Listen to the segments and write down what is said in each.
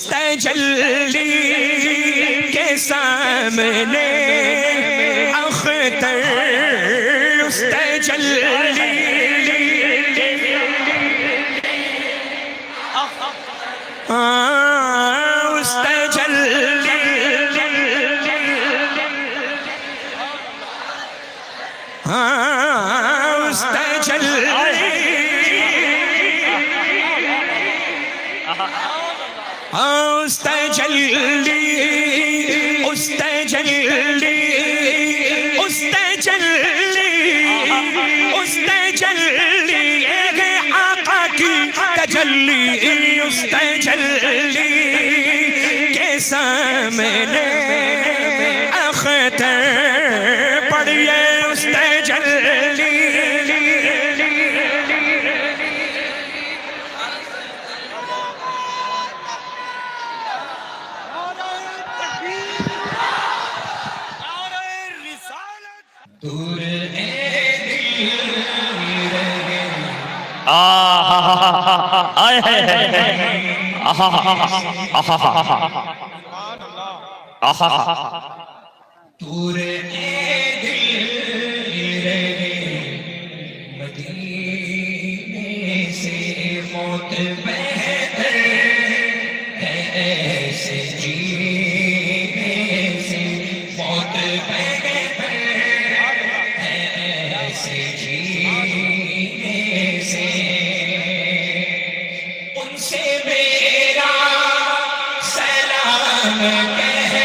تجلی کے سامنے اختر اس تجلی اس تجلی اس تجلی اس تجلی اس تجلی اس تجلی اس تجلی ایک آقا کی تجلی اس تجلی کے سامنے اختر پڑھئے اس تجلی دور دور مدینے سے موت بہتر ہے ایسے جینے سے موت بہتر ہے ایسے جینے سے ان سے میرا سلام کہہ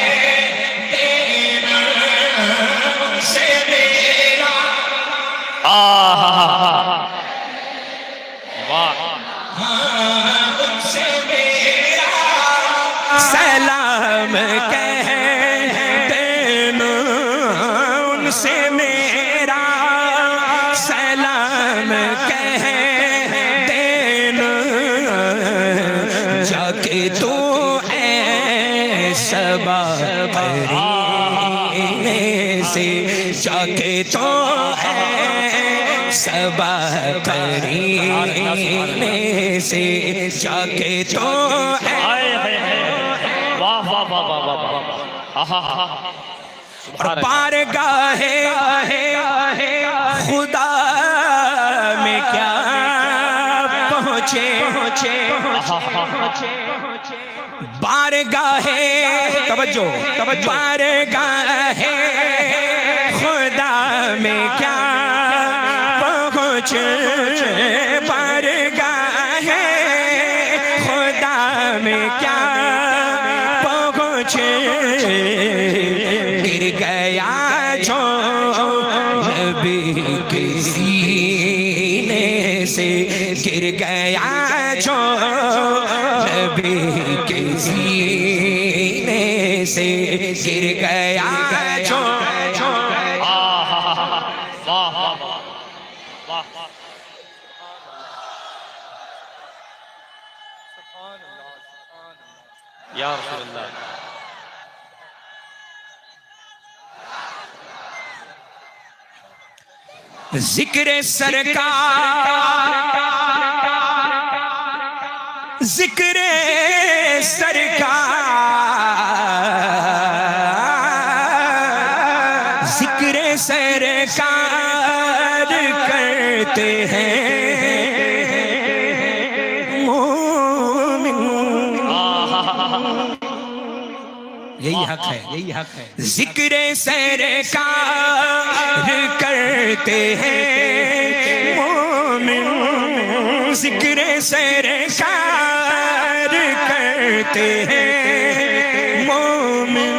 دینا ان سے میرا ان سے میرا سلام کہہ دینا ان سے میرا سلام کہہ دینا جا کے تو اے صبا پرینے سے جا کے تو اے صبا پرینے سے جا کے تو اے بارگاہ خدا میں کیا پہنچے بارگاہ توجہ بارگاہ خدا میں کیا پہنچے بارگاہ خدا میں کیا پہنچے گر گیا جو نبی کے سینے سے گر گیا جو نبی کے سینے سے گر گیا جو یا رسول اللہ ذکر سرکار ذکر سرکار ذکر سرکار کرتے ہیں یہی حق ہے ذکر سرکار کرتے ہیں مومن ذکر سرکار کرتے ہیں مومن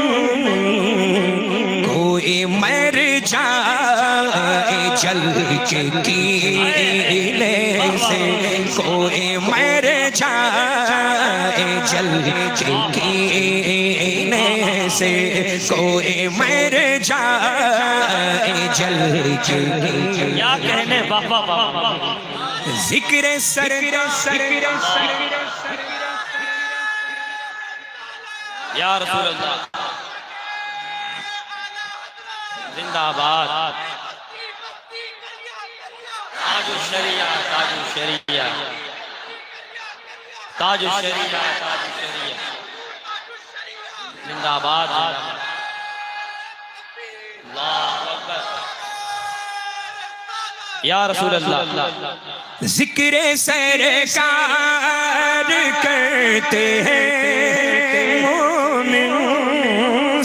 کوئی مر جائے جل کے کیلے سے کوئی مر جائے جل کے کیلے سے کوئی مر جائے جل کے کیا کہنے بابا ذکر سرکار یا رسول اللہ زندہ آباد تاج الشریعہ تاج الشریعہ تاج الشریعہ تاج الشریعہ زندہ باد اللہ اکبر یا رسول اللہ ذکر سرکار کرتے ہیں مومن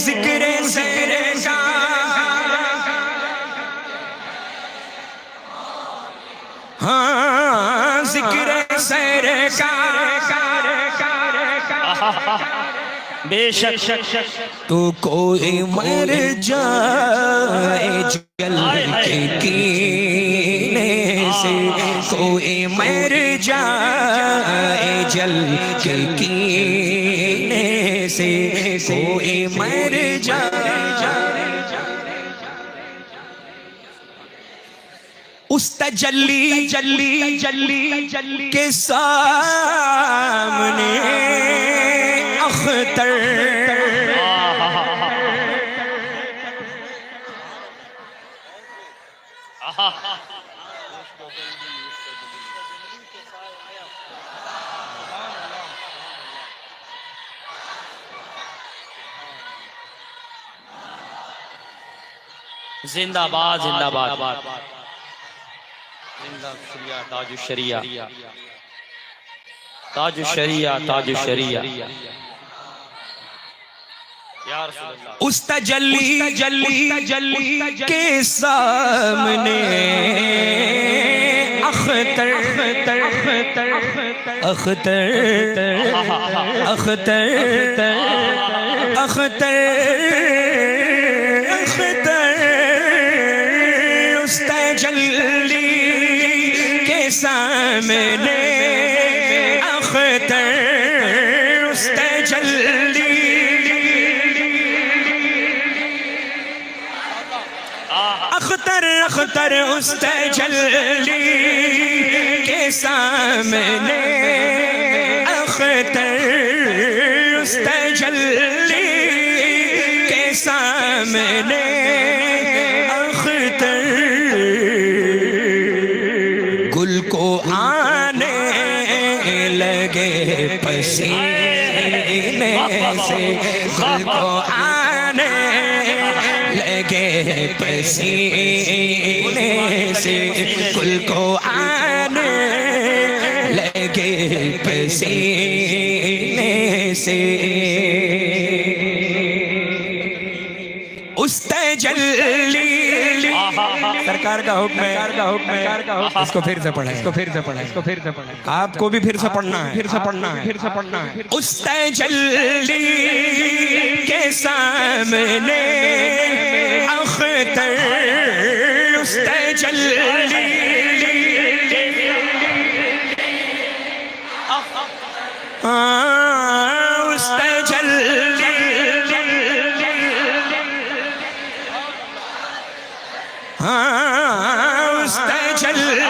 ذکر سرکار ہاں ذکر سرکار بے شک تو کوئی مر جائے جل کے کینے سے کوئی مر جائے جل کے کینے سے کوئی مر جائے اس تجلی کے سامنے اختر زندہ باد زندہ باد تاج الشریعہ تاج الشریعہ تاج الشریعہ یا رسول اللہ اس تجلی کے سامنے اختر اختر اختر اختر اس تجلی کے سامنے اختر اس تجلی اختر اختر اس تجلی کے سامنے اختر اس تجلی کے سامنے اختر گل کو آنے لگے پسینے سے گل کو آنے لگے پسینے سے گل کو آنے لگے پسینے سے اس تجلی سرکار کا حکم ہے اس کو پھر سے پڑھیں آپ کو بھی پھر سے پڑھنا ہے اس تجلی کے سامنے اختر اس تجلی اس تجلی اس تجلی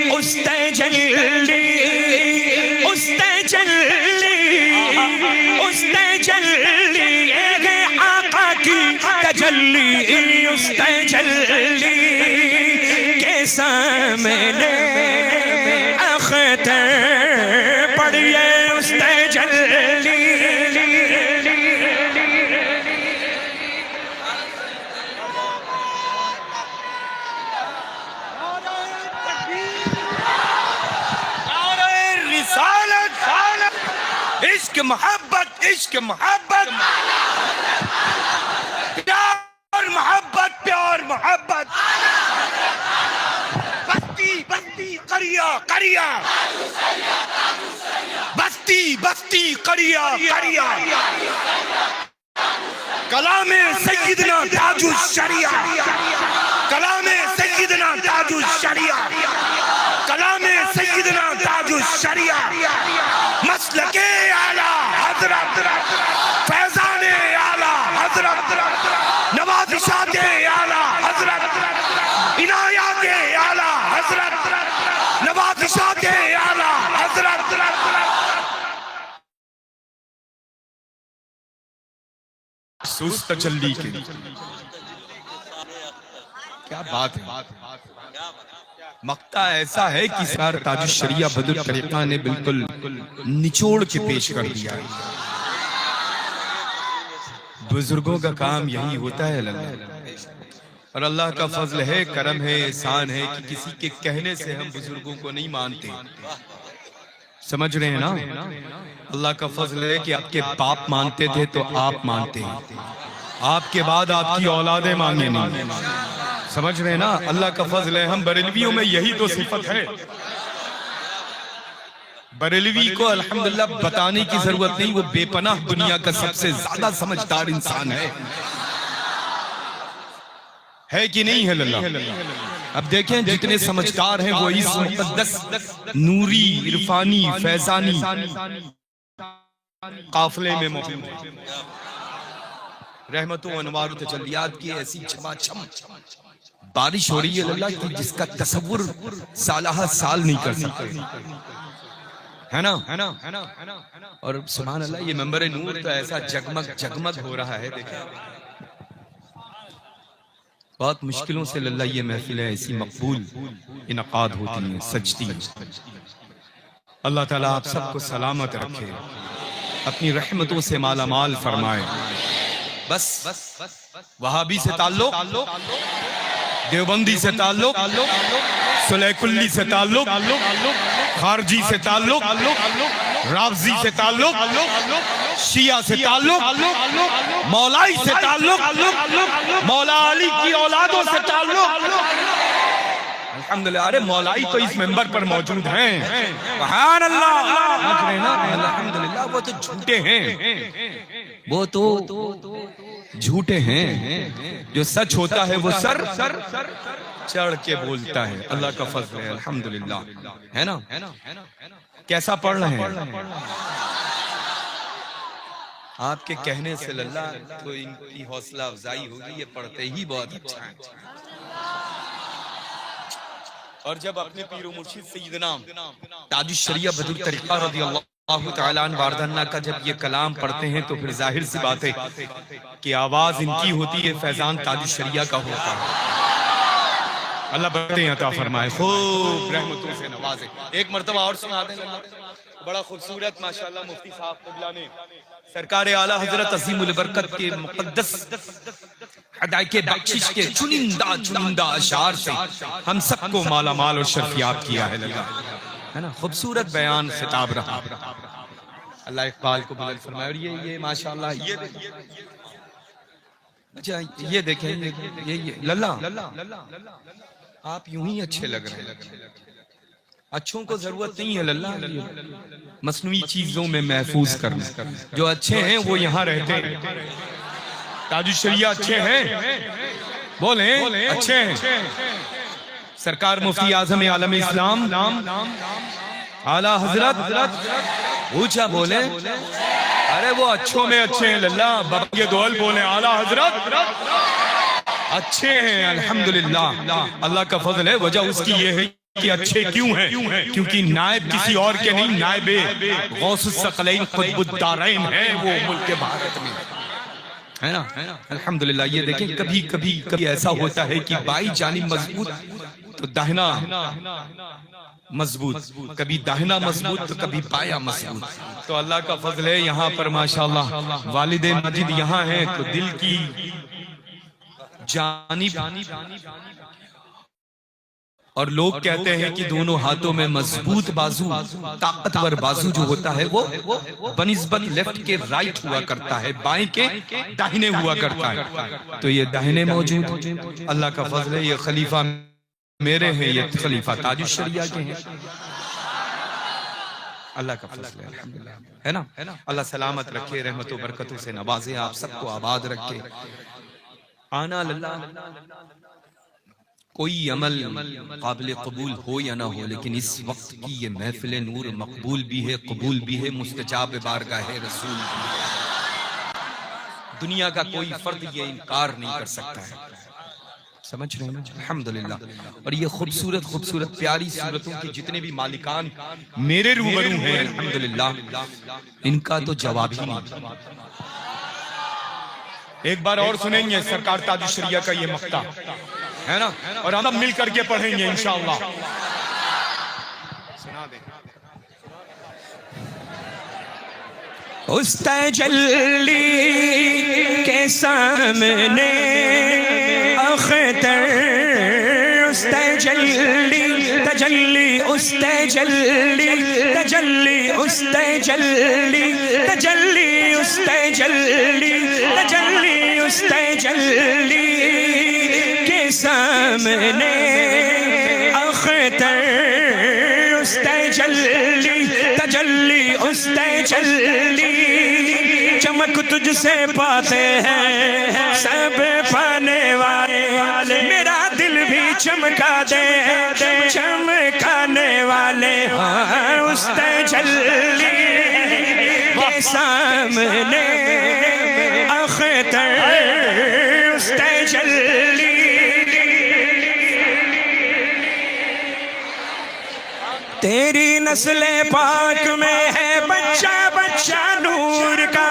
اس تجلی اس تجلی اس تجلی اس تجلی آقا کی تجلی اس تجلی کے سامنے اختر پڑھئے اس تجلی عشق محبت پیار محبت بستی قریہ بستی قریہ کلام سیدنا تاج الشریعہ کلام سیدنا تاج الشریعہ کلام سیدنا تاج الشریعہ مسلک اعلیٰ حضرت فیضان اعلیٰ حضرت نوازشات اعلیٰ حضرت عنایات اعلیٰ حضرت نوازشات اعلیٰ حضرت اس تجلی کے کیا بات ہے. مقطع ایسا ہے کہ سرکار تاج الشریعہ بدر طریقہ نے بالکل نچوڑ کے پیش کر دیا ہے. بزرگوں کا کام یہی ہوتا ہے اور اللہ کا فضل ہے، کرم ہے، احسان ہے کہ کسی کے کہنے سے ہم بزرگوں کو نہیں مانتے. سمجھ رہے ہیں نا؟ اللہ کا فضل ہے کہ آپ کے باپ مانتے تھے تو آپ مانتے ہیں، آپ کے بعد آپ کی اولادیں مانگے نہیں. سمجھ رہے ہیں نا؟ اللہ کا فضل ہے. ہم بریلویوں میں یہی تو صفت ہے. بریلوی کو الحمدللہ بتانے کی ضرورت نہیں، وہ بے پناہ دنیا کا سب سے زیادہ سمجھدار انسان ہے کہ نہیں ہے اللہ؟ اب دیکھیں جتنے سمجھدار ہیں وہ اس مقدس نوری عرفانی فیضانی قافلے میں موجود ہیں. رحمتوں و انوار و تجلیات کی ایسی چھما چھم بارش ہو رہی ہے اللہ کی جس کا تصور سالہ سال نہیں کر سکتے، ہے نا؟ اور سبحان اللہ یہ منبر نور تو ایسا جگمگ جگمگ ہو رہا ہے. دیکھیں بہت مشکلوں سے اللہ یہ محفلیں ایسی مقبول انعقاد ہوتی ہیں، سجتی ہیں. اللہ تعالیٰ آپ سب کو سلامت رکھے، اپنی رحمتوں سے مالا مال فرمائے. بس وہابی سے تعلق، دیوبندی سے تعلق، سلیح کلی سے تعلق، خارجی سے تعلق، رافضی سے تعلق، شیعہ سے تعلق، مولائی سے تعلق، مولا علی کی اولادوں سے تعلق. الحمدللہ. ارے مولائی تو اس منبر پر موجود ہیں. سبحان اللہ. الحمدللہ. وہ تو جھوٹے ہیں، وہ تو جھوٹے ہیں. جو سچ ہوتا ہے وہ سر چڑھ کے بولتا ہے. اللہ کا فضل ہے الحمدللہ، ہے نا؟ کیسا پڑھ رہے ہیں آپ کے کہنے سے اللہ تو ان کی حوصلہ افزائی ہوگی. یہ پڑھتے ہی بہت اچھا ہے. اور جب اپنے پیر و مرشد سیدنا تاج الشریعہ بدر طریقہ رضی اللہ تعالیٰ عنہ واردنہ کا جب یہ کلام پڑھتے ہیں تو پھر ظاہر سی بات ہے کہ آواز ان کی ہوتی ہے، فیضان تاج الشریعہ کا ہوتا ہے. اللہ برکتیں عطا فرمائے، خوب رحمتوں سے نوازے. ایک مرتبہ اور سنا دیں. بڑا خوبصورت ماشاءاللہ مفتی صاحب قبلہ نے سرکار اعلیٰ حضرت عظیم البرکت کے مقدس ہدایت بخشش کے چنندہ اشعار سے ہم سب کو مالا مال اور شرفیاب کیا ہے. ہے نا؟ خوبصورت بیان خطاب رہا. اللہ اقبال کو بلند فرمائے. اور یہ ماشاءاللہ اچھا یہ دیکھیں یہ للہ آپ یوں ہی اچھے لگ رہے ہیں. اچھوں کو ضرورت نہیں ہے للہ مصنوعی چیزوں میں محفوظ کرنا. جو اچھے ہیں وہ یہاں رہتے ہیں. تاج الشریعہ اچھے ہیں، بولیں اچھے ہیں. سرکار مفتی اعظم عالم اسلام اعلیٰ حضرت اونچا بولیں. ارے وہ اچھوں میں اچھے ہیں للہ. بابا یہ دول بولیں اعلیٰ حضرت اچھے ہیں الحمدللہ. اللہ کا فضل ہے. وجہ اس کی یہ ہے کہ اچھے کیوں ہیں؟ کیونکہ نائب کسی اور کے نہیں، نائب غوث الثقلین قطب الدارین ہے وہ ملک بھارت میں، ہے نا؟ الحمدللہ. یہ دیکھیں کبھی کبھی ایسا ہوتا ہے کہ بائی جانب مضبوط تو داہنا مضبوط، کبھی داہنا مضبوط تو کبھی بایاں مضبوط. تو اللہ کا فضل ہے یہاں پر ماشاءاللہ والد ماجد یہاں ہیں تو دل کی جانب. اور لوگ کہتے ہیں کہ دونوں ہاتھوں میں مضبوط بازو، طاقتور بازو جو ہوتا ہے وہ بنسبت لیفٹ کے رائٹ ہوا کرتا ہے، بائیں کے داہنے ہوا کرتا ہے. تو یہ داہنے موجود. اللہ کا فضل ہے. یہ خلیفہ میرے ہیں، یہ خلیفہ تاج الشریعہ کے ہیں. اللہ کا فضل ہے الحمدللہ، ہے نا؟ اللہ سلامت رکھے، رحمت و برکتوں سے نوازے، آپ سب کو آباد رکھے. آنا للہ کوئی عمل قابل قبول ہو یا نہ ہو، لیکن اس وقت کی یہ محفل نور مقبول بھی ہے، قبول بھی ہے، مستجاب بارگاہ رسول بھی. دنیا کا کوئی فرد یہ انکار نہیں کر سکتا ہے. سمجھ رہے ہیں الحمدللہ. اور یہ خوبصورت پیاری صورتوں کے جتنے بھی مالکان میرے روبرو ہیں الحمدللہ، ان کا تو جواب ہی نہیں. ایک بار اور سنیں گے سرکار تاج الشریعہ کا یہ مقطع. ہے نا؟ اور ہم مل کر کے پڑھیں گے انشاءاللہ. سنا دیں. اس تجلی کے سامنے اختر، اس تجلی تجلی اس تجلی تجلی اس تجلی تجلی اس تجلی تجلی اس تجلی کے سامنے اختر، اس تجلی تجلی اس تجلی چمک تجھ سے پاتے ہیں سب پانے والے، میرا دل بھی چمکا دے چمکانے والے. اس تجلی کے سامنے اختر، اس تجلی تیری نسل پاک میں ہے بچہ بچہ نور کا،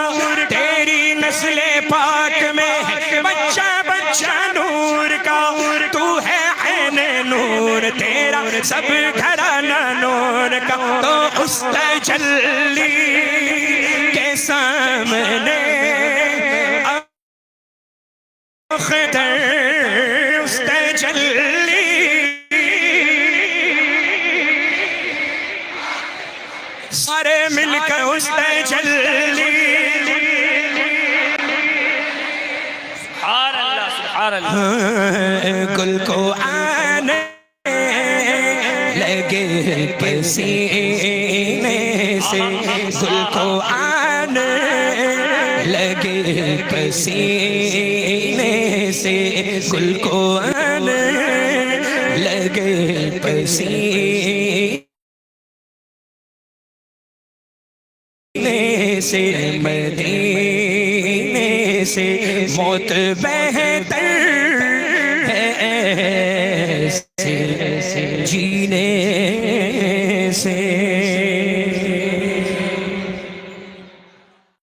تیری نسل پاک میں ہے بچہ بچہ نور کا. تو ہے عین نور، تیرا سب گھرانہ نور کا. تو اس تجلی کے سامنے اختر، اس تجلی سارے مل کر اس تجلی. سبحان اللہ سبحان اللہ. گل کو آنے لگے پسینے سے، گل کو آنے لگے پسینے سے، گل کو آنے لگے پسینے سے، مدینے سے موت بہتر ہے ایسے جینے سے.